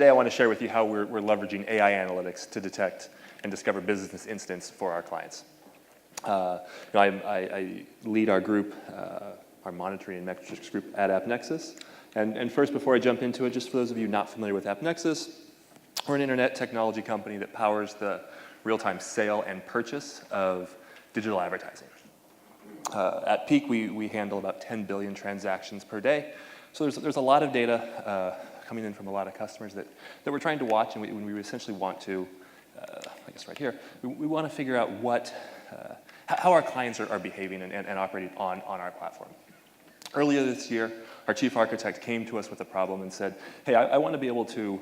today I want to share with you how we're leveraging AI analytics to detect and discover business incidents for our clients. I lead our group, our monitoring and metrics group at AppNexus. And first, before I jump into it, just for those of you not familiar with AppNexus, we're an internet technology company that powers the real-time sale and purchase of digital advertising. At peak, we handle about 10 billion transactions per day. So there's a lot of data coming in from a lot of customers that we're trying to watch, and we essentially want to, I guess right here, we want to figure out how our clients are behaving and operating on our platform. Earlier this year, our chief architect came to us with a problem and said, hey, I want to be able to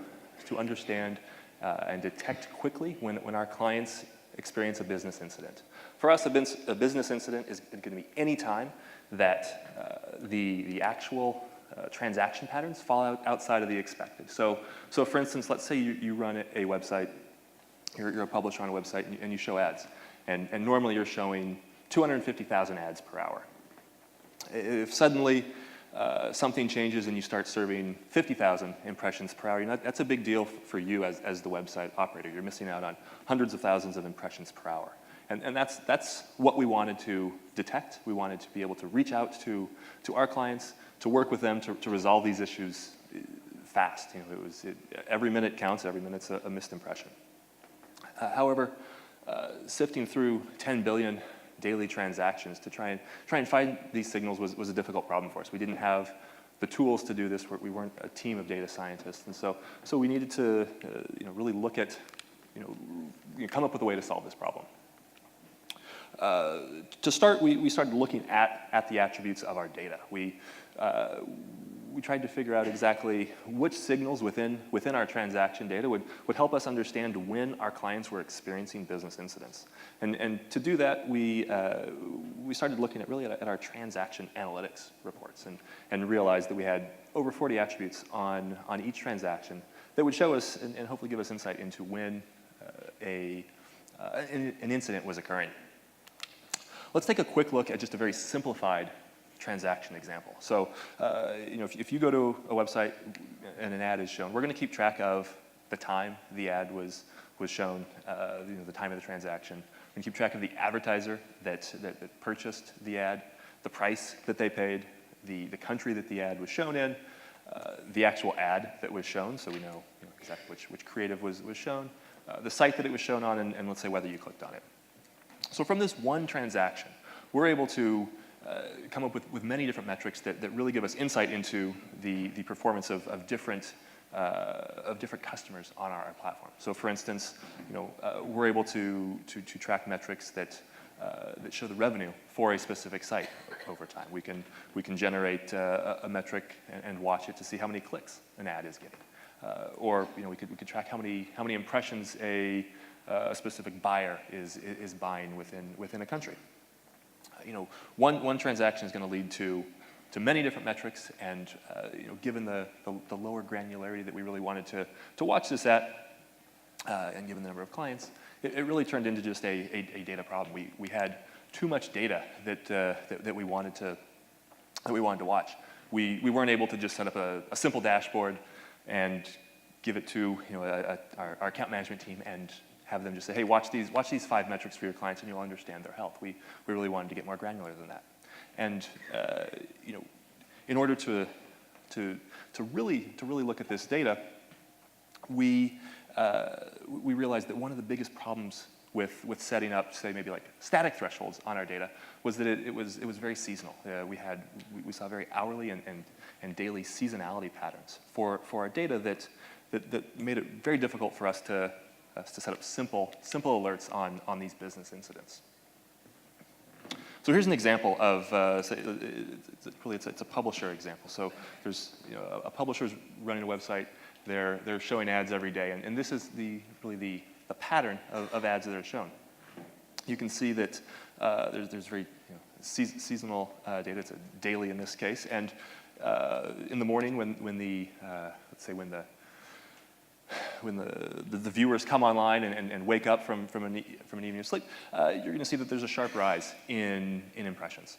understand and detect quickly when our clients experience a business incident. For us, a business incident is going to be any time that the actual transaction patterns fall outside of the expected. So for instance, let's say you run a website, you're a publisher on a website, and you show ads. And normally you're showing 250,000 ads per hour. If suddenly something changes and you start serving 50,000 impressions per hour, that's a big deal for you as the website operator. You're missing out on hundreds of thousands of impressions per hour. And that's what we wanted to detect. We wanted to be able to reach out to our clients, to work with them to resolve these issues fast. Every minute counts, every minute's a missed impression. However, sifting through 10 billion daily transactions to try and find these signals was a difficult problem for us. We didn't have the tools to do this. We weren't a team of data scientists, and so we needed to really look at come up with a way to solve this problem. To start, we started looking at the attributes of our data. We tried to figure out exactly which signals within our transaction data would help us understand when our clients were experiencing business incidents. And to do that, we started looking at our transaction analytics reports and realized that we had over 40 attributes on each transaction that would show us and hopefully give us insight into when an incident was occurring. Let's take a quick look at just a very simplified transaction example. So, if you go to a website and an ad is shown, we're going to keep track of the time the ad was shown, the time of the transaction. We're going to keep track of the advertiser that purchased the ad, the price that they paid, the country that the ad was shown in, the actual ad that was shown, so we know exactly which creative was shown, the site that it was shown on, and let's say whether you clicked on it. So from this one transaction, we're able to come up with many different metrics that really give us insight into the performance of different customers on our platform. So for instance, we're able to track metrics that show the revenue for a specific site over time. We can generate a metric and watch it to see how many clicks an ad is getting, or we could track how many impressions a specific buyer is buying within a country. One transaction is going to lead to many different metrics, and given the lower granularity that we really wanted to watch this at, and given the number of clients, it really turned into just a data problem. We had too much data that we wanted to watch. We weren't able to just set up a simple dashboard and give it to our account management team and have them just say, hey, watch these 5 metrics for your clients and you'll understand their health. We really wanted to get more granular than that. And in order to really look at this data, we realized that one of the biggest problems with setting up, say, maybe like static thresholds on our data was that it was very seasonal. We saw very hourly and daily seasonality patterns for our data that made it very difficult for us to set up simple alerts on these business incidents. So here's an example of, it's a publisher example. So there's a publisher's running a website. They're showing ads every day, and this is really the pattern of ads that are shown. You can see that there's very seasonal data. It's a daily in this case, and in the morning when the viewers come online and wake up from an evening of sleep, you're going to see that there's a sharp rise in impressions.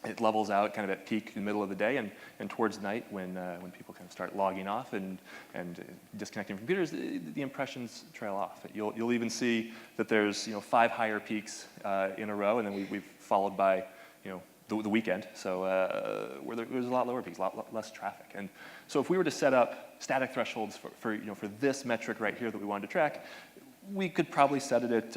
it levels out kind of at peak in the middle of the day, and towards night when people kind of start logging off and disconnecting from computers, the impressions trail off. You'll even see that there's 5 higher peaks in a row, and then we've followed by the weekend, so where there's a lot lower peaks, a lot less traffic. And so if we were to set up static thresholds for this metric right here that we wanted to track, we could probably set it at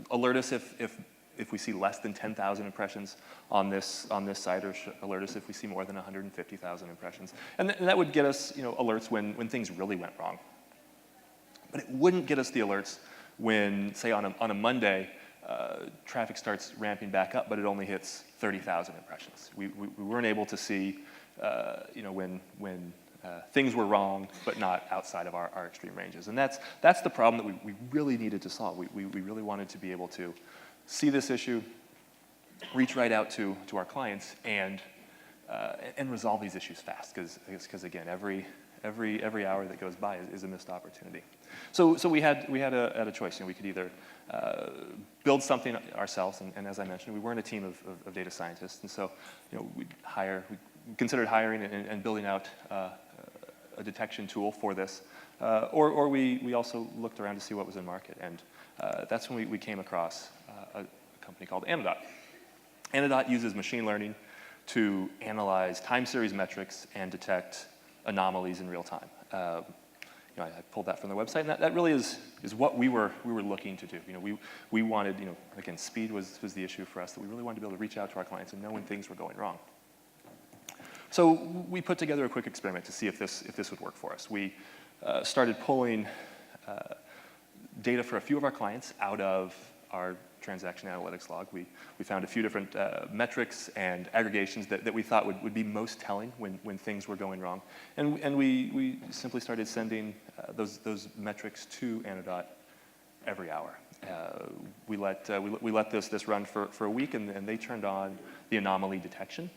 alert us if we see less than 10,000 impressions on this site, or alert us if we see more than 150,000 impressions. And that would get us alerts when things really went wrong. But it wouldn't get us the alerts when, say, on a Monday, traffic starts ramping back up, but it only hits 30,000 impressions. We weren't able to see when things were wrong, but not outside of our extreme ranges. And that's the problem that we really needed to solve. We really wanted to be able to see this issue, reach right out to our clients, and resolve these issues fast. Because again, every hour that goes by is a missed opportunity. So we had a choice. We could either build something ourselves, and as I mentioned, we weren't a team of data scientists, and so we considered hiring and building out a detection tool for this, or we also looked around to see what was in market, and that's when we came across a company called Anodot. Anodot uses machine learning to analyze time series metrics and detect anomalies in real time. I pulled that from their website, and that really is what we were looking to do. We wanted, again, speed was the issue for us, that we really wanted to be able to reach out to our clients and know when things were going wrong. So we put together a quick experiment to see if this would work for us. We started pulling data for a few of our clients out of our transaction analytics log. We found a few different metrics and aggregations that we thought would be most telling when things were going wrong. And we simply started sending those metrics to Anadot every hour. We let this run for a week, and they turned on the Anomaly Detection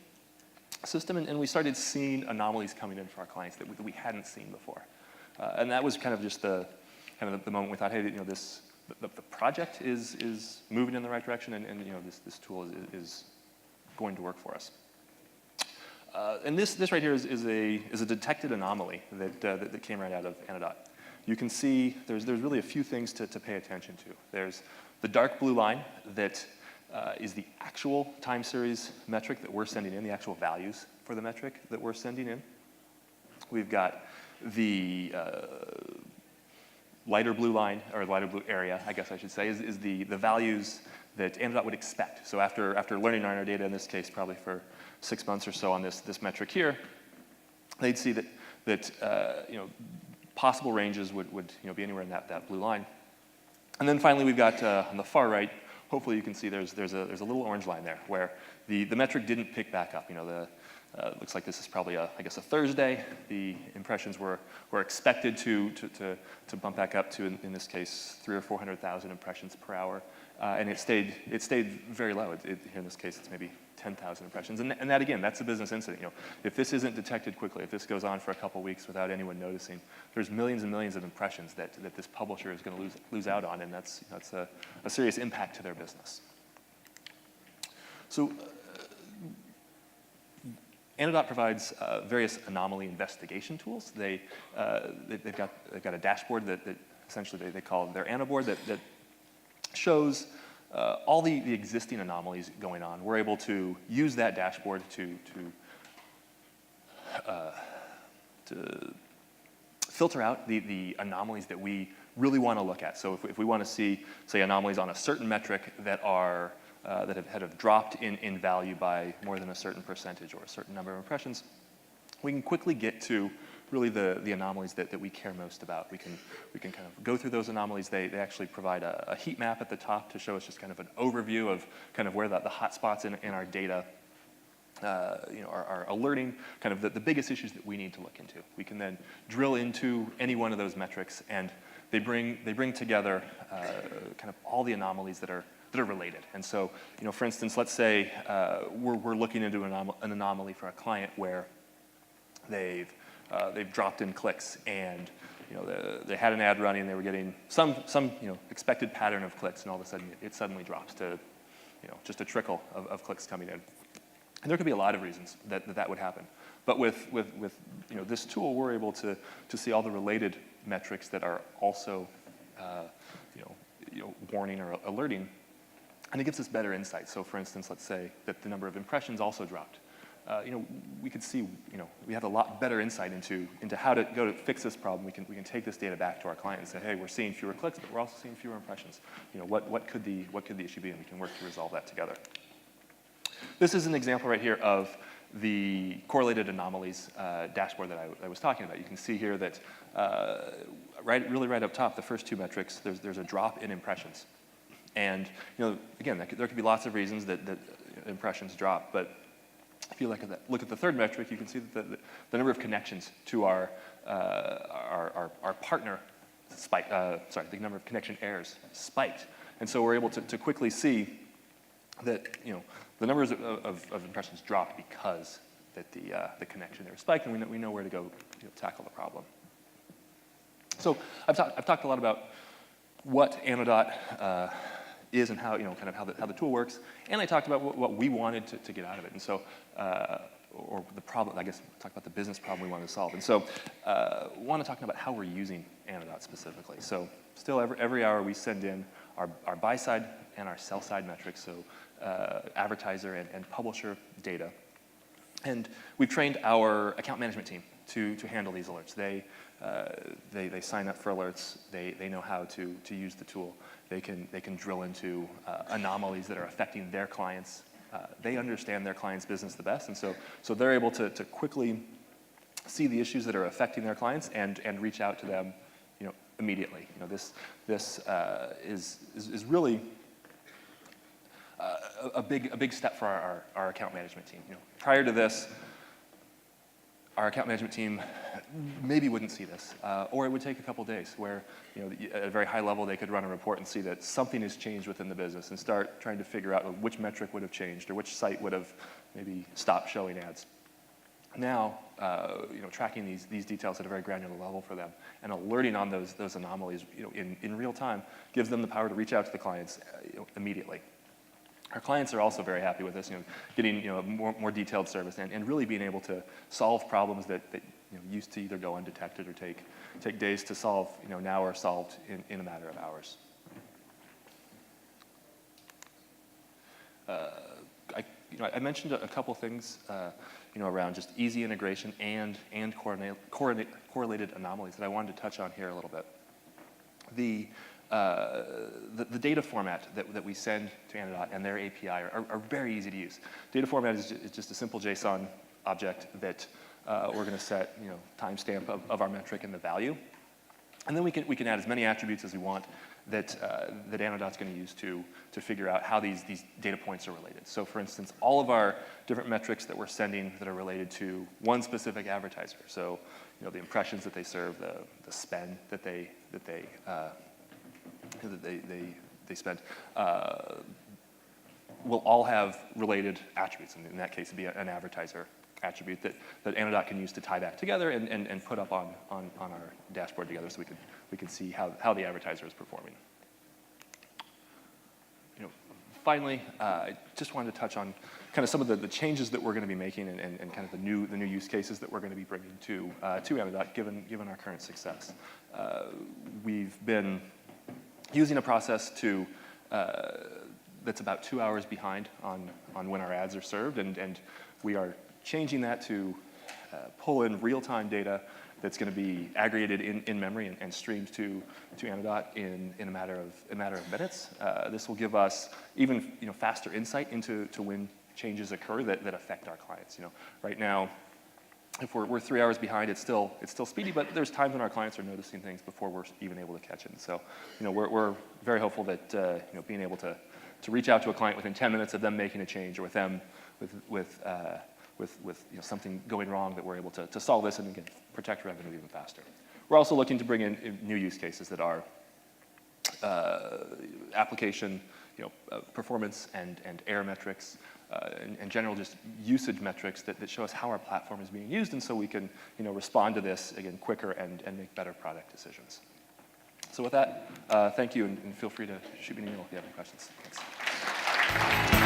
system, and we started seeing anomalies coming in for our clients that we hadn't seen before. And that was kind of just the moment we thought, hey, the project is moving in the right direction, and this tool is going to work for us. And this right here is a detected anomaly that came right out of Anodot. You can see there's really a few things to pay attention to. There's the dark blue line that is the actual time series metric that we're sending in, the actual values for the metric that we're sending in. We've got the lighter blue line, or lighter blue area, I guess I should say, is the values that Anodot would expect. So after learning our data, in this case, probably for 6 months or so on this metric here, they'd see that possible ranges would be anywhere in that blue line. And then finally, we've got on the far right, hopefully you can see there's a little orange line there where the metric didn't pick back up. Looks like this is probably a Thursday. The impressions were expected to bump back up to, in this case, 300,000 or 400,000 impressions per hour, and it stayed very low. Here in this case, it's maybe 10,000 impressions, and that again, that's a business incident. If this isn't detected quickly, if this goes on for a couple weeks without anyone noticing, there's millions and millions of impressions that this publisher is going to lose out on, and that's a serious impact to their business. So. Anodot provides various anomaly investigation tools. They've got a dashboard that essentially they call their Anoboard that shows all the existing anomalies going on. We're able to use that dashboard to filter out the anomalies that we really want to look at. So if we want to see, say, anomalies on a certain metric that are that have dropped in value by more than a certain percentage or a certain number of impressions, we can quickly get to really the anomalies that we care most about. We can kind of go through those anomalies. They actually provide a heat map at the top to show us just kind of an overview of kind of where the hot spots in our data are alerting kind of the biggest issues that we need to look into. We can then drill into any one of those metrics, and they bring together kind of all the anomalies that are related. And so, for instance, let's say we're looking into an anomaly for a client where they've dropped in clicks, and they had an ad running, they were getting some expected pattern of clicks, and all of a sudden it suddenly drops to just a trickle of clicks coming in. And there could be a lot of reasons that would happen. But with this tool, we're able to see all the related metrics that are also warning or alerting, and it gives us better insight. So for instance, let's say that the number of impressions also dropped. We could see, we have a lot better insight into how to go to fix this problem. We can take this data back to our client and say, hey, we're seeing fewer clicks, but we're also seeing fewer impressions. What could the issue be, and we can work to resolve that together. This is an example right here of the correlated anomalies dashboard that I was talking about. You can see here that really right up top, the first two metrics, there's a drop in impressions. And again, there could be lots of reasons that impressions drop, but if you look at the third metric, you can see that the number of connections to our partner spiked. The number of connection errors spiked, and so we're able to quickly see that the numbers of impressions dropped because that the connection there spiked, and we know where to go tackle the problem. So I've talked a lot about what Anodot is and how kind of how the tool works, and I talked about what we wanted to get out of it, and so or the problem, I guess, talk about the business problem we wanted to solve, and so want to talk about how we're using Anodot specifically. So still every hour we send in our buy side and our sell side metrics, so advertiser and publisher data, and we've trained our account management team to handle these alerts. They sign up for alerts. They know how to use the tool. They can drill into anomalies that are affecting their clients. They understand their clients' business the best, and so they're able to quickly see the issues that are affecting their clients and reach out to them, immediately. This is really a big step for our account management team. Prior to this, our account management team maybe wouldn't see this, or it would take a couple days where, at a very high level, they could run a report and see that something has changed within the business and start trying to figure out which metric would have changed or which site would have maybe stopped showing ads. Now, tracking these details at a very granular level for them and alerting on those anomalies, in real time gives them the power to reach out to the clients, immediately. Our clients are also very happy with this, getting more detailed service and really being able to solve problems that used to either go undetected or take days to solve, now are solved in a matter of hours. I mentioned a couple things around just easy integration and correlated anomalies that I wanted to touch on here a little bit. The data format that we send to Anodot and their API are very easy to use. Data format is just a simple JSON object that we're going to set timestamp of our metric and the value, and then we can add as many attributes as we want that Anodot's going to use to figure out how these data points are related. So for instance, all of our different metrics that we're sending that are related to one specific advertiser. So the impressions that they serve, the spend that they spend, will all have related attributes. And in that case, it'd be an advertiser attribute that Anodot can use to tie that together and put up on our dashboard together, so we can see how the advertiser is performing. Finally, I just wanted to touch on kind of some of the changes that we're going to be making and kind of the new use cases that we're going to be bringing to Anodot given our current success. We've been using a process that's about 2 hours behind on when our ads are served, and we are changing that to pull in real-time data that's going to be aggregated in memory and streamed to Anodot in a matter of minutes. This will give us even faster insight into when changes occur that affect our clients. Right now, if we're 3 hours behind, it's still speedy, but there's times when our clients are noticing things before we're even able to catch it. And so, we're very hopeful that being able to reach out to a client within 10 minutes of them making a change, or with them with something going wrong, that we're able to solve this and again protect revenue even faster. We're also looking to bring in new use cases that are application, performance and error metrics, and general just usage metrics that show us how our platform is being used, and so we can respond to this again quicker and make better product decisions. So with that, thank you, and feel free to shoot me an email if you have any questions. Thanks.